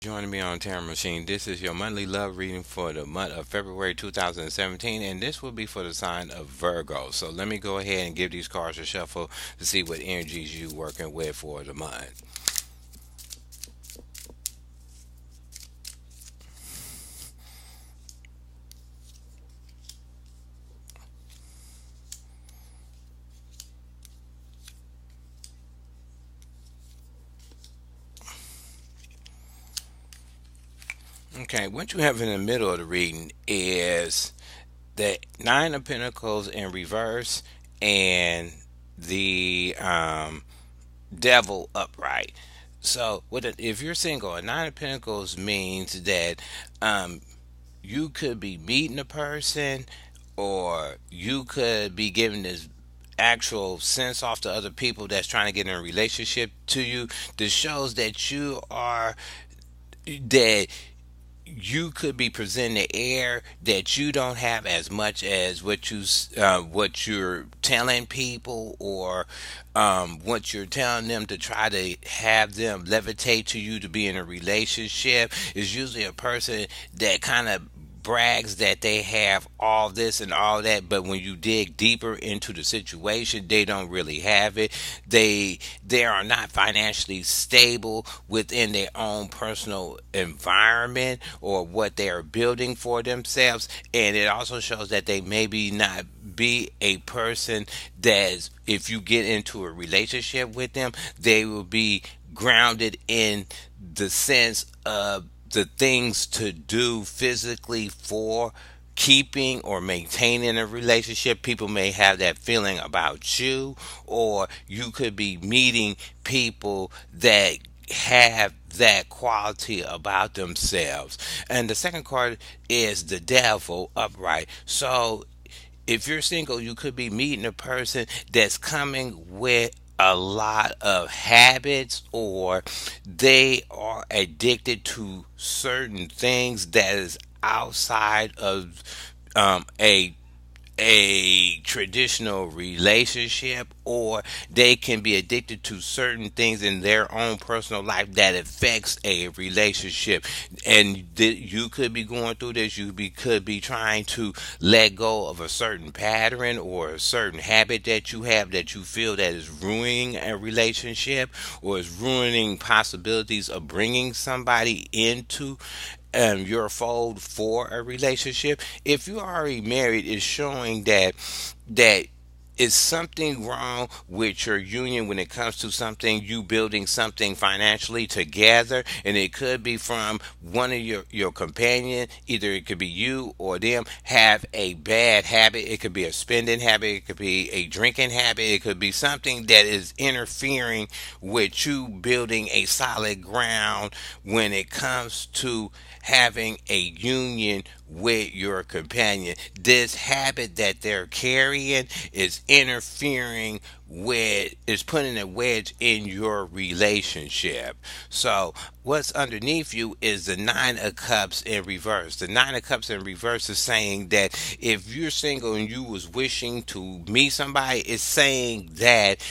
Joining me on Tarot Machine. This is your monthly love reading for the month of February 2017, and this will be for the sign of Virgo. So let me go ahead and give these cards a shuffle to see what energies you working with for the month. Okay, what you have in the middle of the reading is the Nine of Pentacles in reverse and the Devil upright. So, if you're single, a Nine of Pentacles means that um, you could be meeting a person, or you could be giving this actual sense off to other people that's trying to get in a relationship to you. This shows that that you could be presenting the air that you don't have as much as what you're telling people, or what you're telling them to try to have them levitate to you to be in a relationship. Is usually a person that kind of brags that they have all this and all that, but when you dig deeper into the situation, they don't really have it. They are not financially stable within their own personal environment or what they are building for themselves, and it also shows that they maybe not be a person that, if you get into a relationship with them, they will be grounded in the sense of the things to do physically for keeping or maintaining a relationship. People may have that feeling about you, or you could be meeting people that have that quality about themselves. And the second card is the Devil upright. So if you're single, you could be meeting a person that's coming with a lot of habits, or they are addicted to certain things that is outside of a traditional relationship, or they can be addicted to certain things in their own personal life that affects a relationship. And you could be going through this. Could be trying to let go of a certain pattern or a certain habit that you have, that you feel that is ruining a relationship, or is ruining possibilities of bringing somebody into your fold for a relationship. If you're already married, it's showing that is something wrong with your union when it comes to something, you building something financially together. And it could be from one of your companion, either it could be you or them, have a bad habit. It could be a spending habit, it could be a drinking habit, it could be something that is interfering with you building a solid ground when it comes to having a union with your companion. This habit that they're carrying is interfering with, is putting a wedge in your relationship. So what's underneath you is the Nine of Cups in reverse. The Nine of Cups in reverse is saying that if you're single and you was wishing to meet somebody, it's saying that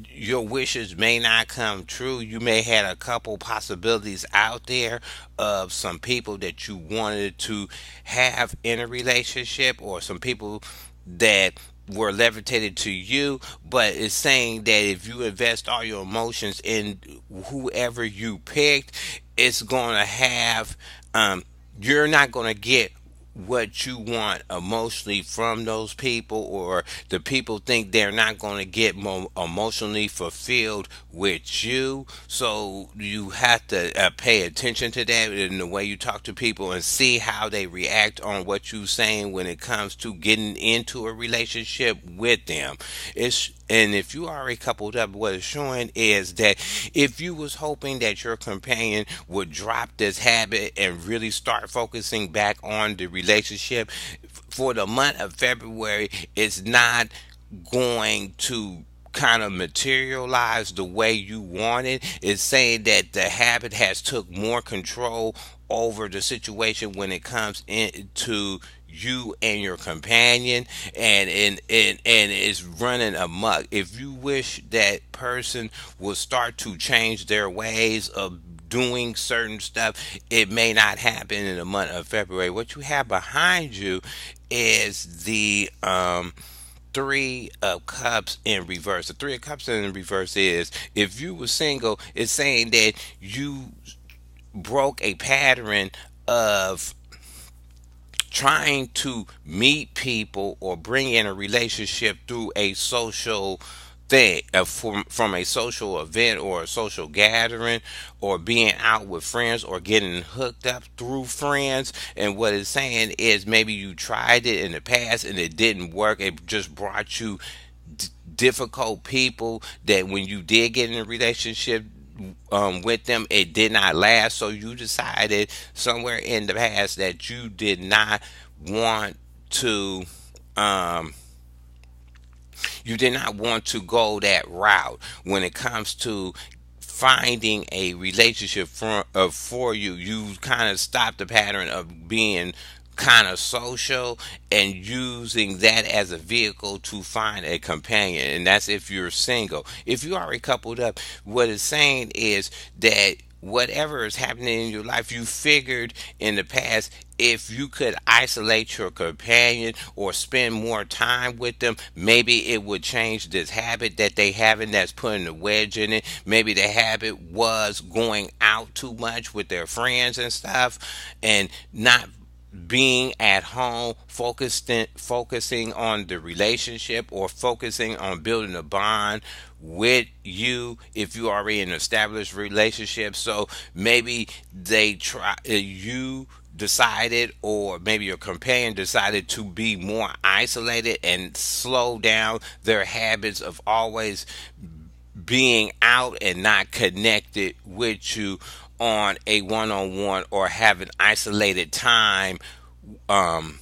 your wishes may not come true. You may had a couple possibilities out there of some people that you wanted to have in a relationship, or some people that were levitated to you, but it's saying that if you invest all your emotions in whoever you picked, it's going to have you're not going to get what you want emotionally from those people, or the people think they're not going to get emotionally fulfilled with you. So you have to pay attention to that in the way you talk to people, and see how they react on what you're saying when it comes to getting into a relationship with them. And if you already coupled up, what it's showing is that if you was hoping that your companion would drop this habit and really start focusing back on the relationship for the month of February, it's not going to kind of materialize the way you wanted. It's saying that the habit has took more control over the situation when it comes into you and your companion, and it's running amok. If you wish that person will start to change their ways of doing certain stuff, it may not happen in the month of February. What you have behind you is the Three of Cups in reverse. The Three of Cups in reverse is, if you were single, it's saying that you broke a pattern of trying to meet people or bring in a relationship through a social thing, from a social event or a social gathering, or being out with friends, or getting hooked up through friends. And what it's saying is, maybe you tried it in the past and it didn't work. It just brought you difficult people that when you did get in a relationship with them, it did not last. So you decided somewhere in the past that you did not want to. Um, you did not want to go that route when it comes to finding a relationship for you. You kind of stopped the pattern of being kind of social and using that as a vehicle to find a companion. And that's if you're single. If you already coupled up, what it's saying is that whatever is happening in your life, you figured in the past, if you could isolate your companion or spend more time with them, maybe it would change this habit that they having that's putting a wedge in it. Maybe the habit was going out too much with their friends and stuff, and not being at home, focusing on the relationship, or focusing on building a bond with you if you already in an established relationship. So maybe they try you decided, or maybe your companion decided, to be more isolated and slow down their habits of always being out and not connected with you on a one-on-one, or having isolated time um,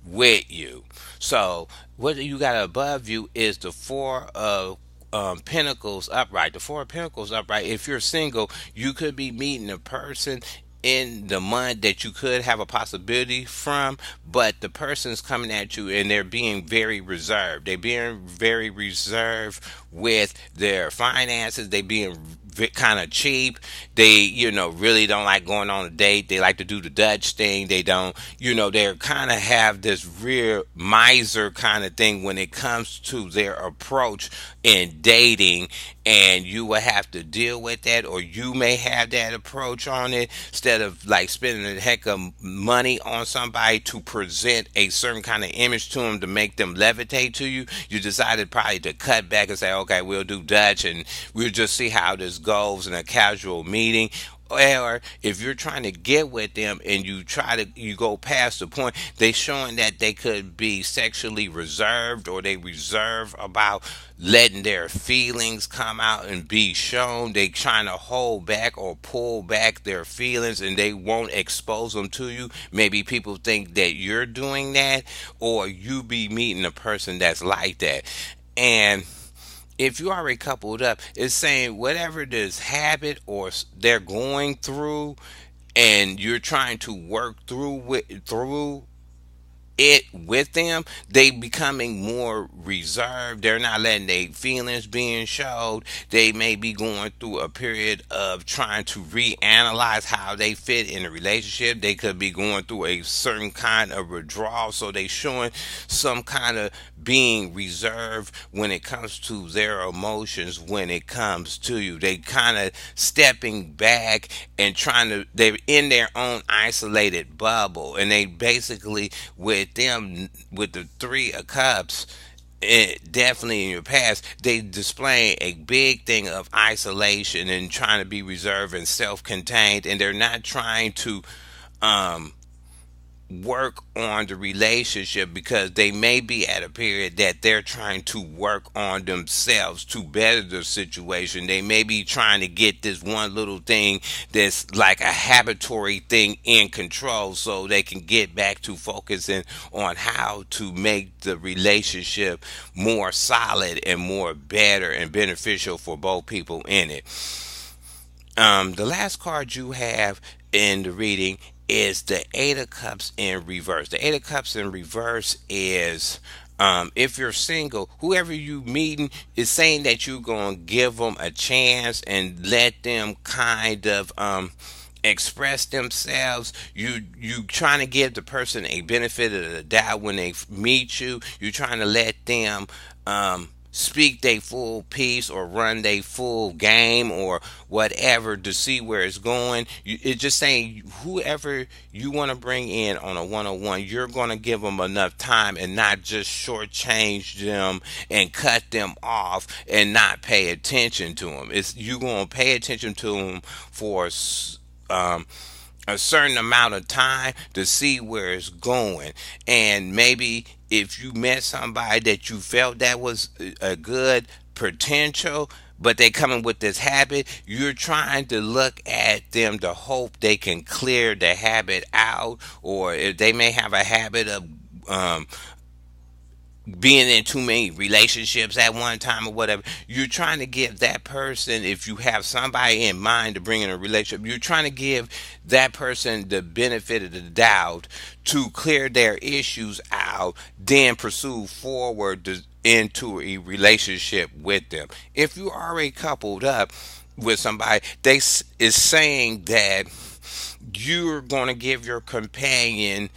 with you. So what you got above you is the Four of Pentacles upright. The Four of Pentacles upright. If you're single, you could be meeting a person in the month that you could have a possibility from, but the person's coming at you and they're being very reserved. They're being very reserved with their finances. They being kind of cheap. They, really don't like going on a date. They like to do the Dutch thing. They don't, they're kind of have this real miser kind of thing when it comes to their approach in dating. And you will have to deal with that, or you may have that approach on it, instead of like spending a heck of money on somebody to present a certain kind of image to them to make them levitate to you. You decided probably to cut back and say, okay, we'll do Dutch and we'll just see how this goes in a casual meeting. Or if you're trying to get with them and you go past the point, they showing that they could be sexually reserved, or they reserve about letting their feelings come out and be shown. They trying to hold back or pull back their feelings, and they won't expose them to you. Maybe people think that you're doing that, or you be meeting a person that's like that. And if you already coupled up, it's saying whatever this habit or they're going through, and you're trying to work through it with them, they becoming more reserved. They're not letting their feelings being showed. They may be going through a period of trying to reanalyze how they fit in a relationship. They could be going through a certain kind of withdrawal, so they showing some kind of being reserved when it comes to their emotions. When it comes to you, they kind of stepping back and they're in their own isolated bubble, and they basically, with them, with the Three of Cups, definitely in your past, they display a big thing of isolation and trying to be reserved and self-contained, and they're not trying to um work on the relationship, because they may be at a period that they're trying to work on themselves to better the situation. They may be trying to get this one little thing that's like a habitory thing in control, so they can get back to focusing on how to make the relationship more solid and more better and beneficial for both people in it. The last card you have in the reading is the Eight of Cups in reverse. The Eight of Cups in reverse is If you're single, whoever you meeting is saying that you're gonna give them a chance and let them kind of express themselves. You trying to give the person a benefit of the doubt when they meet you. You're trying to let them speak their full piece or run their full game or whatever to see where it's going. It's just saying whoever you want to bring in on a one-on-one, you're going to give them enough time and not just shortchange them and cut them off and not pay attention to them. It's you going to pay attention to them for um, a certain amount of time to see where it's going. And maybe if you met somebody that you felt that was a good potential, but they coming with this habit, you're trying to look at them to hope they can clear the habit out, or if they may have a habit of um, being in too many relationships at one time or whatever. You're trying to give that person, if you have somebody in mind to bring in a relationship, you're trying to give that person the benefit of the doubt to clear their issues out, then pursue forward into a relationship with them. If you are already coupled up with somebody, is saying that you're going to give your companion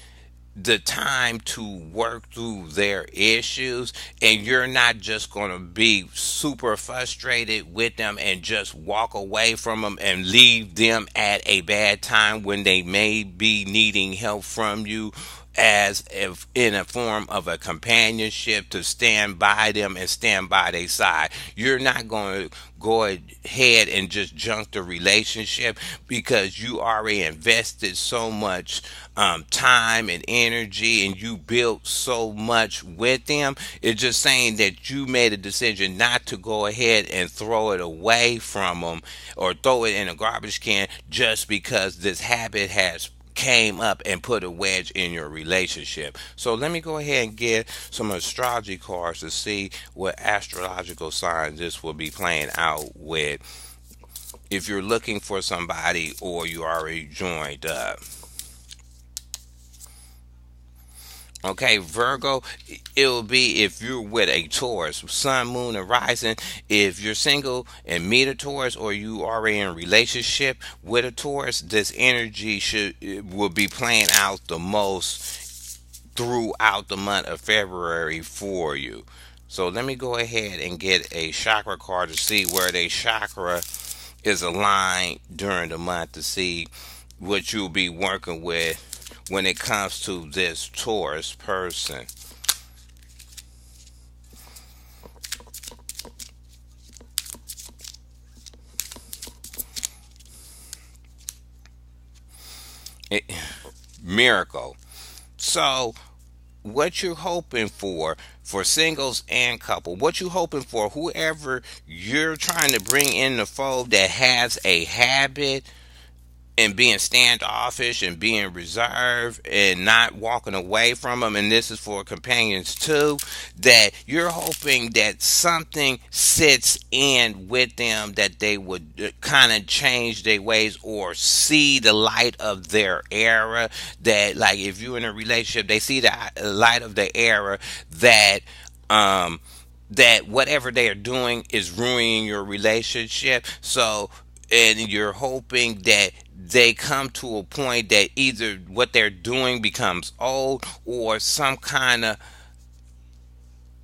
the time to work through their issues, and you're not just going to be super frustrated with them and just walk away from them and leave them at a bad time when they may be needing help from you, as if in a form of a companionship to stand by them and stand by their side. You're not going to go ahead and just junk the relationship because you already invested so much time and energy and you built so much with them. It's just saying that you made a decision not to go ahead and throw it away from them or throw it in a garbage can just because this habit has came up and put a wedge in your relationship. So let me go ahead and get some astrology cards to see what astrological signs this will be playing out with if you're looking for somebody or you already joined up. Okay, Virgo, it'll be if you're with a Taurus, Sun, Moon, and Rising. If you're single and meet a Taurus, or you already in a relationship with a Taurus, this energy will be playing out the most throughout the month of February for you. So let me go ahead and get a chakra card to see where the chakra is aligned during the month to see what you'll be working with when it comes to this Taurus person. It, miracle. So, what you're hoping for singles and couple, what you hoping for, whoever you're trying to bring in the fold that has a habit and being standoffish and being reserved and not walking away from them, and this is for companions too, that you're hoping that something sits in with them that they would kind of change their ways or see the light of their era. That, like, if you're in a relationship, they see the light of the era that um that whatever they are doing is ruining your relationship. So, and you're hoping that they come to a point that either what they're doing becomes old or some kind of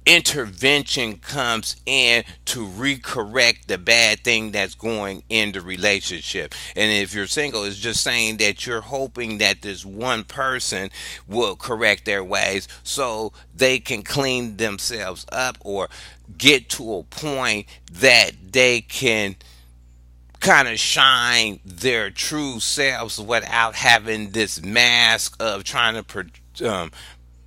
intervention comes in to recorrect the bad thing that's going in the relationship. And if you're single, it's just saying that you're hoping that this one person will correct their ways so they can clean themselves up or get to a point that they can kind of shine their true selves without having this mask of trying to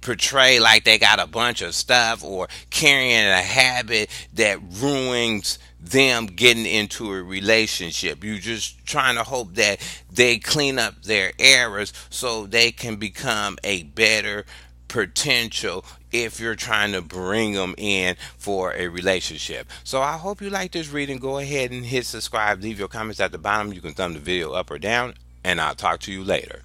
portray like they got a bunch of stuff or carrying a habit that ruins them getting into a relationship. You just trying to hope that they clean up their errors so they can become a better potential if you're trying to bring them in for a relationship. So I hope you like this reading. Go ahead and hit subscribe. Leave your comments at the bottom. You can thumb the video up or down, and I'll talk to you later.